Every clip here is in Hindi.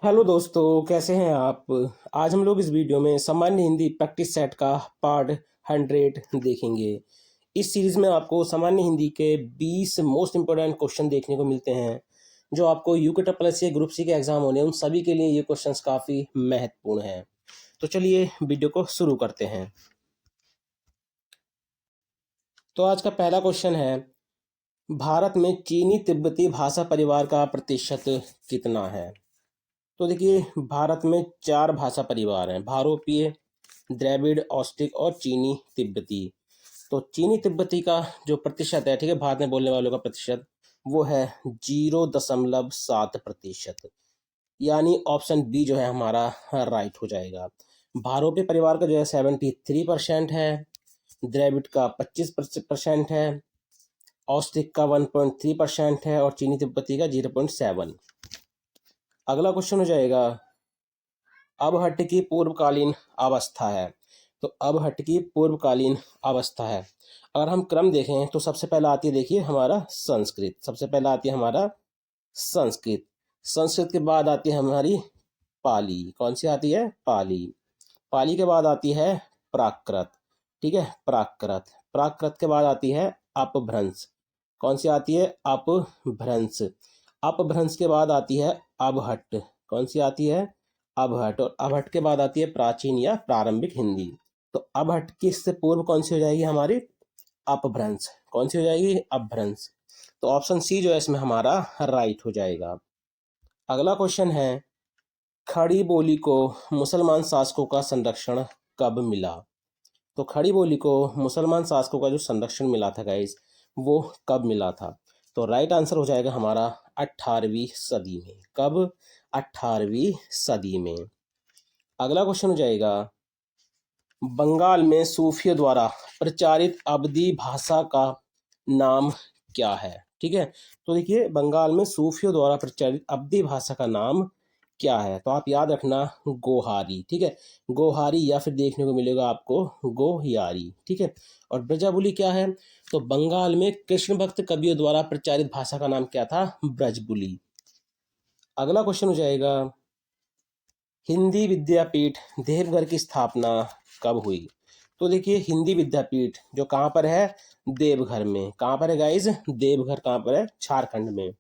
हेलो दोस्तों, कैसे हैं आप। आज हम लोग इस वीडियो में सामान्य हिंदी प्रैक्टिस सेट का पार्ट 100 देखेंगे। इस सीरीज में आपको सामान्य हिंदी के 20 मोस्ट इंपोर्टेंट क्वेश्चन देखने को मिलते हैं जो आपको UK triple S group C के एग्जाम होने हैं, उन सभी के लिए ये क्वेश्चंस काफ़ी महत्वपूर्ण हैं। तो चलिए वीडियो को शुरू करते हैं। तो आज का पहला क्वेश्चन है, भारत में चीनी तिब्बती भाषा परिवार का प्रतिशत कितना है। तो देखिए, भारत में 4 भाषा परिवार हैं, भारोपीय, द्रविड़, ऑस्ट्रिक और चीनी तिब्बती। तो चीनी तिब्बती का जो प्रतिशत है, ठीक है, भारत में बोलने वालों का प्रतिशत, वो है 0.7%। यानी ऑप्शन बी जो है हमारा राइट हो जाएगा। भारोपीय परिवार का जो है 73% है, द्रविड़ का 25% है, ऑस्ट्रिक का 1.3% है और चीनी तिब्बती का 0.7। अगला क्वेश्चन हो जाएगा, अबहट्ट की पूर्वकालीन अवस्था है। तो अबहट्ट की पूर्वकालीन अवस्था है, अगर हम क्रम देखें तो सबसे पहला आती है, देखिए, हमारा संस्कृत। सबसे पहला आती है हमारा संस्कृत। संस्कृत के बाद आती है हमारी पाली। कौन सी आती है? पाली। पाली के बाद आती है प्राकृत। ठीक है, प्राकृत। प्राकृत के बाद आती है अपभ्रंश। कौन सी आती है? अपभ्रंश। अपभ्रंश के बाद आती है अबहट्ट। कौन सी आती है? अबहट्ट। और अबहट्ट के बाद आती है प्राचीन या प्रारंभिक हिंदी। तो अबहट्ट की इससे पूर्व कौन सी हो जाएगी हमारी? अपभ्रंश। कौन सी हो जाएगी? अपभ्रंश। तो ऑप्शन सी जो है इसमें हमारा राइट हो जाएगा। अगला क्वेश्चन है, खड़ी बोली को मुसलमान शासकों का संरक्षण कब मिला। तो खड़ी बोली को मुसलमान शासकों का जो संरक्षण मिला था गाइस, वो कब मिला था? तो राइट आंसर हो जाएगा हमारा 18वीं सदी में। कब? 18वीं सदी में। अगला क्वेश्चन हो जाएगा, बंगाल में सूफियों द्वारा प्रचारित अवधी भाषा का नाम क्या है। ठीक है, तो देखिए, बंगाल में सूफियों द्वारा प्रचारित अवधी भाषा का नाम क्या है। तो आप याद रखना, गोहारी। ठीक है, गोहारी या फिर देखने को मिलेगा आपको गोहियारी। ठीक है, और ब्रजाबुली क्या है? तो बंगाल में कृष्ण भक्त कवियों द्वारा प्रचारित भाषा का नाम क्या था? ब्रजबुली। अगला क्वेश्चन हो जाएगा, हिंदी विद्यापीठ देवघर की स्थापना कब हुई। तो देखिए, हिंदी विद्यापीठ जो कहाँ पर है? देवघर में। कहाँ पर है गाइज? देवघर। कहाँ पर है? झारखंड में।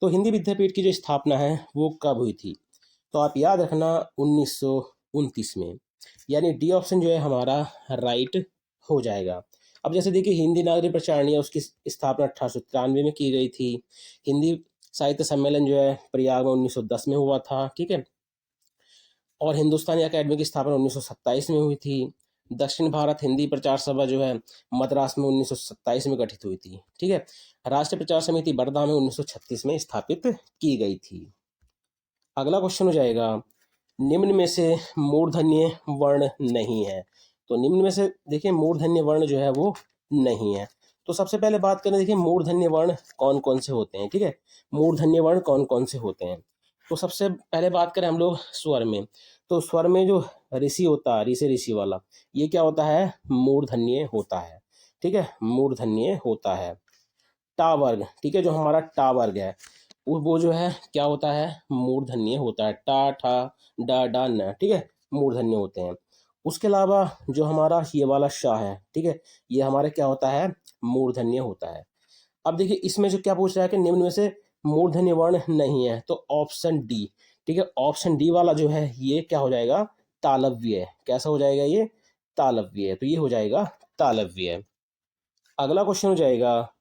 तो हिंदी विद्यापीठ की जो स्थापना है वो कब हुई थी? तो आप याद रखना, 1929 में। यानी डी ऑप्शन जो है हमारा राइट हो जाएगा। अब जैसे देखिए, हिंदी नागरिक प्रचारणी है, उसकी स्थापना 1893 में की गई थी। हिंदी साहित्य सम्मेलन जो है प्रयाग में 1910 में हुआ था। ठीक है, और हिंदुस्तानी अकेडमी की स्थापना 1927 में हुई थी। दक्षिण भारत हिंदी प्रचार सभा जो है मद्रास में 1927 में गठित हुई थी। ठीक है, राष्ट्रीय प्रचार समिति बड़ौदा में 1936 में स्थापित की गई थी। अगला क्वेश्चन हो जाएगा, निम्न में से मूर्धन्य वर्ण नहीं है। तो निम्न में से देखिए, मूर्धन्य वर्ण जो है वो नहीं है। तो सबसे पहले बात करें, देखिए, मूर्धन्य वर्ण कौन कौन से होते हैं। ठीक है, मूर्धन्य वर्ण कौन कौन से होते हैं। तो सबसे पहले बात करें हम लोग स्वर में। तो स्वर में जो ऋषि होता है, ऋषि ऋषि वाला, ये क्या होता है? मूर्धन्य होता है। ठीक है, मूर्धन्य होता है। टा वर्ग, ठीक है, जो हमारा टा वर्ग है, वो जो है क्या होता है? मूर्धन्य होता है। टा, ठा, डा, डा, न, ठीक है, मूर्धन्य होते हैं। उसके अलावा जो हमारा ये वाला शाह है, ठीक है, ये हमारे क्या होता है? मूर्धन्य होता है। अब देखिए, इसमें जो क्या पूछ रहा है कि निम्न में से मूर्धन्य वर्ण नहीं है, तो ऑप्शन डी। ठीक है, ऑप्शन डी वाला जो है ये क्या हो जाएगा? तालव्य। कैसा हो जाएगा ये? तालव्य। तो ये हो जाएगा तालव्य। अगला क्वेश्चन हो जाएगा,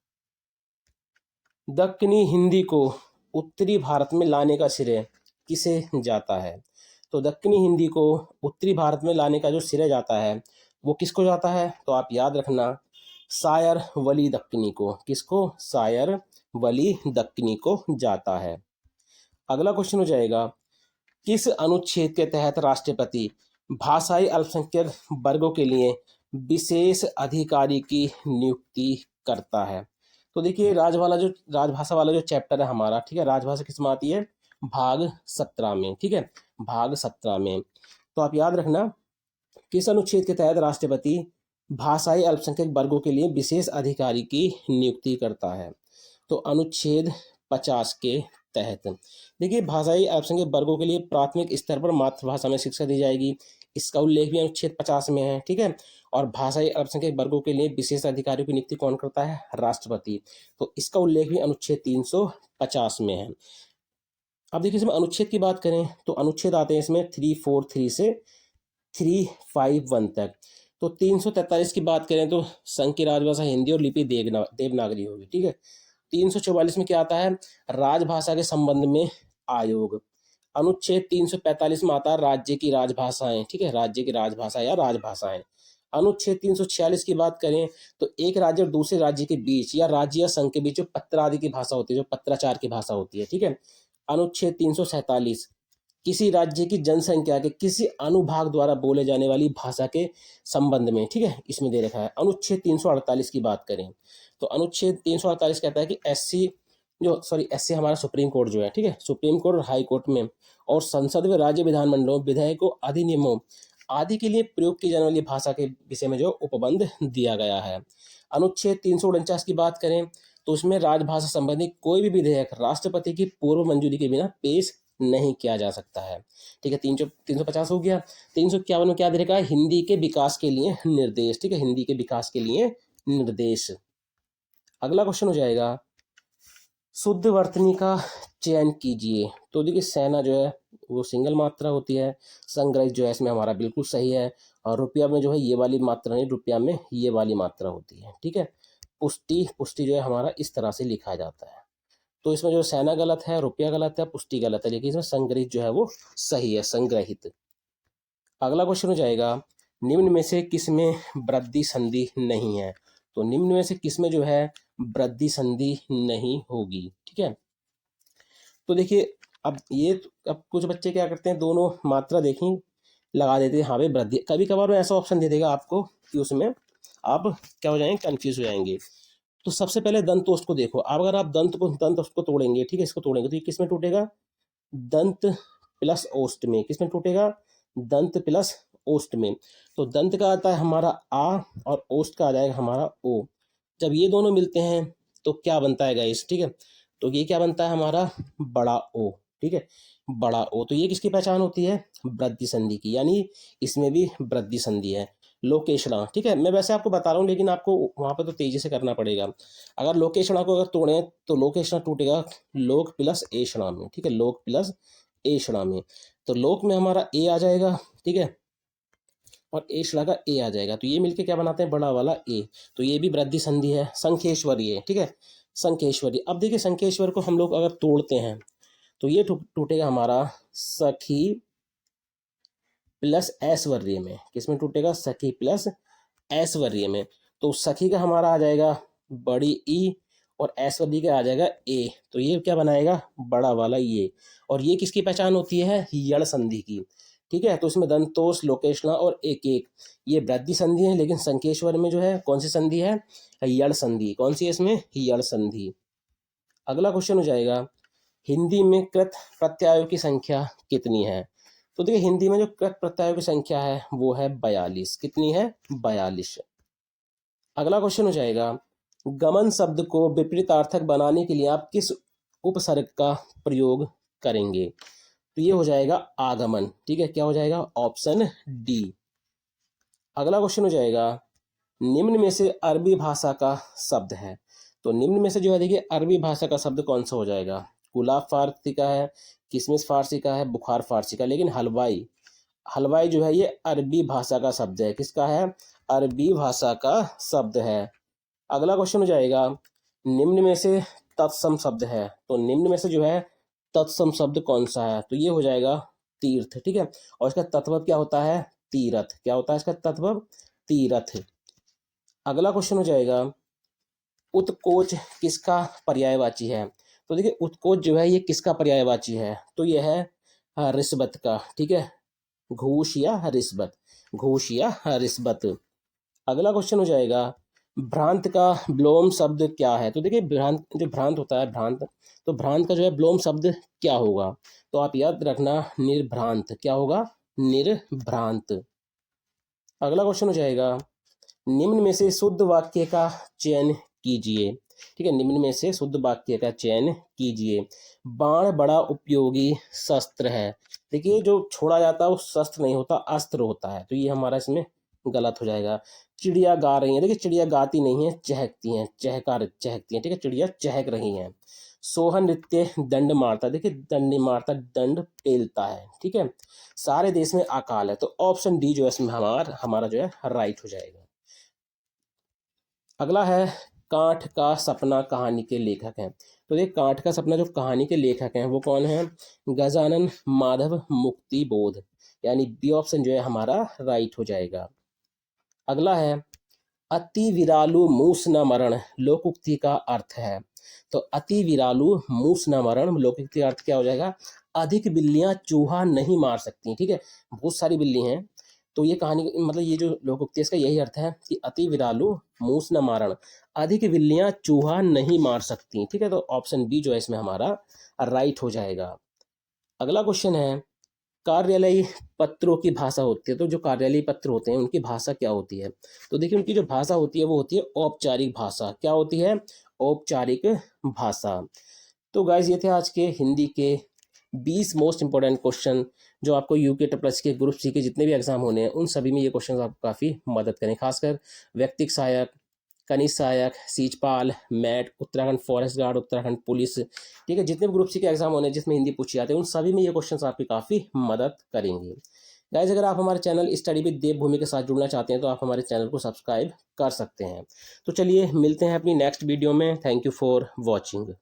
दक्कनी हिंदी को उत्तरी भारत में लाने का श्रेय किसे जाता है। तो दक्कनी हिंदी को उत्तरी भारत में लाने का जो श्रेय जाता है वो किसको जाता है? तो आप याद रखना, शायर वली दक्कनी को। किसको? शायर वली दक्कनी को जाता है। अगला क्वेश्चन हो जाएगा, किस अनुच्छेद के तहत राष्ट्रपति भाषाई अल्पसंख्यक वर्गों के लिए विशेष अधिकारी की नियुक्ति करता है। तो देखिए, राजभाषा वाला जो चैप्टर है हमारा, ठीक है, राजभाषा किस में आती है? भाग 17 में। ठीक है, भाग 17 में। तो आप याद रखना, किस अनुच्छेद के तहत राष्ट्रपति भाषाई अल्पसंख्यक वर्गों के लिए विशेष अधिकारी की नियुक्ति करता है। तो अनुच्छेद 50 के तहत। देखिए, भाषाई अल्पसंख्यक वर्गों के लिए प्राथमिक स्तर पर मातृभाषा में शिक्षा दी जाएगी, इसका उल्लेख भी अनुच्छेद 50 में है, ठीक है। और भाषाई अल्पसंख्यक वर्गों के लिए विशेष अधिकारियों की नियुक्ति कौन करता है? राष्ट्रपति। तो इसका उल्लेख भी अनुच्छेद 350 में है। अब देखिए, इसमें अनुच्छेद की बात करें तो अनुच्छेद आते हैं इसमें 343 से 351 तक। तो 343 की बात करें तो संघ की राजभाषा हिंदी और लिपि देवनागरी होगी, ठीक है। 344 में क्या आता है? राजभाषा के संबंध में आयोग। अनुच्छेद 345 में आता है राज्य की राजभाषाएं, ठीक है, राज्य की राजभाषा या राजभाषाएं। अनुच्छेद 346 की बात करें तो एक राज्य और दूसरे राज्य के बीच या राज्य या संघ के बीच जो पत्र आदि की भाषा होती है, जो पत्राचार की भाषा होती है, ठीक है। अनुच्छेद 347 किसी राज्य की जनसंख्या के किसी अनुभाग द्वारा बोले जाने वाली भाषा के संबंध में, ठीक है, इसमें दे रखा है। अनुच्छेद 348 की बात करें तो अनुच्छेद 348 कहता है कि एससी हमारा सुप्रीम कोर्ट जो है, ठीक है, सुप्रीम कोर्ट और हाई कोर्ट में और संसद व राज्य विधानमंडलों, विधेयकों, अधिनियमों आदि के लिए प्रयोग की जाने वाली भाषा के विषय में जो उपबंध दिया गया है। अनुच्छेद 349 की बात करें तो उसमें राजभाषा संबंधी कोई भी विधेयक राष्ट्रपति की पूर्व मंजूरी के बिना पेश नहीं किया जा सकता है, ठीक है। 350 हो गया। 351 में क्या दे रखा है? हिंदी के विकास के लिए निर्देश, ठीक है, हिंदी के विकास के लिए निर्देश। अगला क्वेश्चन हो जाएगा, शुद्ध वर्तनी का चयन कीजिए। तो देखिए, सेना जो है वो सिंगल मात्रा होती है, संग्रहित जो है इसमें हमारा बिल्कुल सही है, और रुपया में जो है ये वाली मात्रा नहीं, रुपया में ये वाली मात्रा होती है, ठीक है। पुष्टि जो है हमारा इस तरह से लिखा जाता है। तो इसमें जो सेना गलत है, रुपया गलत है, पुष्टि गलत है, लेकिन इसमें संग्रहित जो है वो सही है, संग्रहित। अगला क्वेश्चन हो जाएगा, निम्न में से किसमें वृद्धि संधि नहीं है? तो निम्न में से किसमें जो है वृद्धि संधि नहीं होगी, ठीक है। तो देखिए, अब कुछ बच्चे क्या करते हैं, दोनों मात्रा देखी लगा देते हैं, हाँ भाई वृद्धि। कभी कभार ऐसा ऑप्शन दे देगा आपको कि उसमें आप क्या हो जाएंगे, कंफ्यूज हो जाएंगे। तो सबसे पहले दंतोष्ठ को देखो। अब अगर आप दंतोष्ठ को तोड़ेंगे, ठीक है, इसको तोड़ेंगे तो ये किसमें टूटेगा? दंत प्लस ओष्ठ में। किसमें टूटेगा? दंत प्लस ओष्ठ में। तो दंत का आता है हमारा आ और ओष्ठ का आ जाएगा हमारा ओ। जब ये दोनों मिलते हैं तो क्या बनता है गाइस, ठीक है, तो ये क्या बनता है हमारा? बड़ा ओ, ठीक है, बड़ा ओ। तो ये किसकी पहचान होती है? वृद्धि संधि की, यानी इसमें भी वृद्धि संधि है। लोकेशणा, ठीक है, मैं वैसे आपको बता रहा हूँ लेकिन आपको वहां पर तो तेजी से करना पड़ेगा। अगर लोकेशणा को अगर तोड़े तो लोकेशणा टूटेगा लोक प्लस एषणा में, ठीक है, लोक प्लस एषणा में। तो लोक में हमारा ए आ जाएगा, ठीक है, और एषणा का ए आ जाएगा, तो ये मिलके क्या बनाते हैं? बड़ा वाला ए। तो ये भी वृद्धि संधि है, संखेश्वरी है, ठीक है, संखेश्वरी। अब देखिए, संखेश्वर को हम लोग अगर तोड़ते हैं तो ये टूटेगा हमारा सखी प्लस ऐश्वर्य में। किसमें टूटेगा? सखी प्लस ऐश्वर्य में। तो सखी का हमारा आ जाएगा बड़ी ई और ऐश्वर्य का आ जाएगा ए। तो ये क्या बनाएगा? बड़ा वाला ये। और ये किसकी पहचान होती है? यण संधि की, ठीक है। तो इसमें दंतोष, लोकेशना और एक एक ये वृद्धि संधि है, लेकिन संकेश्वर में जो है कौन सी संधि है? यण संधि। कौन सी है इसमें? यण संधि। अगला क्वेश्चन हो जाएगा, हिंदी में कृत प्रत्ययों की संख्या कितनी है? तो देखिए, हिंदी में जो कृत प्रत्ययों की संख्या है वो है 42। कितनी है? 42। अगला क्वेश्चन हो जाएगा, गमन शब्द को विपरीतार्थक बनाने के लिए आप किस उपसर्ग का प्रयोग करेंगे? तो ये हो जाएगा आगमन, ठीक है, क्या हो जाएगा? Option D. अगला क्वेश्चन हो जाएगा, निम्न में से अरबी भाषा का शब्द है। तो निम्न में से जो है देखिए, अरबी भाषा का शब्द कौन सा हो जाएगा? गुलाब फारसी का है, किशमिश फारसी का है, बुखार फारसी का, लेकिन हलवाई, हलवाई जो है ये अरबी भाषा का शब्द है। किसका है? अरबी भाषा का शब्द है। अगला क्वेश्चन हो जाएगा, निम्न में से तत्सम शब्द है। तो निम्न में से जो है तत्सम शब्द कौन सा है? तो ये हो जाएगा तीर्थ, ठीक है, और इसका तत्वब क्या होता है? तीरथ। क्या होता है इसका तत्वब? तीरथ। अगला क्वेश्चन हो जाएगा, उत्कोच किसका पर्यायवाची है? तो देखिए, उत्कोच जो है ये किसका पर्यायवाची है? तो ये है रिश्वत का, ठीक है, घूस या रिश्वत, घूस या रिश्वत। अगला क्वेश्चन हो जाएगा, भ्रांत का विलोम शब्द क्या है? तो देखिए, भ्रांत होता है, भ्रांत, तो भ्रांत का जो है विलोम शब्द क्या होगा? तो आप याद रखना, निर्भ्रांत। क्या होगा? निर्भ्रांत। अगला क्वेश्चन हो जाएगा, निम्न में से शुद्ध वाक्य का चयन कीजिए। ठीक है, निम्न में से शुद्ध वाक्य का चयन कीजिए। बाण बड़ा उपयोगी शस्त्र है। देखिए जो छोड़ा जाता है वो शस्त्र नहीं होता, अस्त्र होता है, तो ये हमारा इसमें गलत हो जाएगा। चिड़िया गा रही है, देखिए चिड़िया गाती नहीं है, चहकती हैं, चहकती हैं, ठीक है, चिड़िया चहक रही हैं। सोहन नृत्य दंड मारता, देखिए दंड नहीं मारता, दंड पेलता है, ठीक है। सारे देश में अकाल है, तो ऑप्शन डी जो है इसमें हमारा जो है राइट हो जाएगा। अगला है कांठ का सपना कहानी के लेखक हैं। तो ये कांठ का सपना जो कहानी के लेखक हैं वो कौन है? गजानन माधव मुक्ति बोध, यानी बी ऑप्शन जो है हमारा राइट हो जाएगा। अगला है अति विरालु मूस न मरण लोकोक्ति का अर्थ है। तो अति विरालु मूस न मरण लोकोक्ति का अर्थ क्या हो जाएगा? अधिक बिल्लियां चूहा नहीं मार सकती, ठीक है, बहुत सारी बिल्ली हैं, तो ये कहानी मतलब ये जो लोकोक्ति है इसका यही अर्थ है कि अति विरालु मूस न मारण, अधिक बिल्लियां चूहा नहीं मार सकती, ठीक है, तो ऑप्शन बी जो है इसमें हमारा राइट हो जाएगा। अगला क्वेश्चन है कार्यालयी पत्रों की भाषा होती है, तो जो कार्यालयी पत्र होते हैं उनकी भाषा क्या होती है? तो देखिए उनकी जो भाषा होती है वो होती है औपचारिक भाषा। क्या होती है? औपचारिक भाषा। तो गाइज ये थे आज के हिंदी के 20 मोस्ट इंपॉर्टेंट क्वेश्चन जो आपको यूके प्लस के ग्रुप सी के जितने भी एग्जाम होने हैं उन सभी में ये क्वेश्चन आपको काफ़ी मदद करें, खासकर व्यक्तिक सहायक, कनिष्ठ सहायक, सीजपाल, मैट, Uttarakhand forest guard, Uttarakhand police, ठीक है, जितने भी ग्रुप सी के एग्जाम होने हैं जिसमें हिंदी पूछी जाती है उन सभी में ये क्वेश्चन आपकी काफ़ी मदद करेंगे। गाइज अगर आप हमारे चैनल स्टडी विद देवभूमि के साथ जुड़ना चाहते हैं तो आप हमारे चैनल को सब्सक्राइब कर सकते हैं। तो चलिए मिलते हैं अपनी नेक्स्ट वीडियो में। Thank you for watching.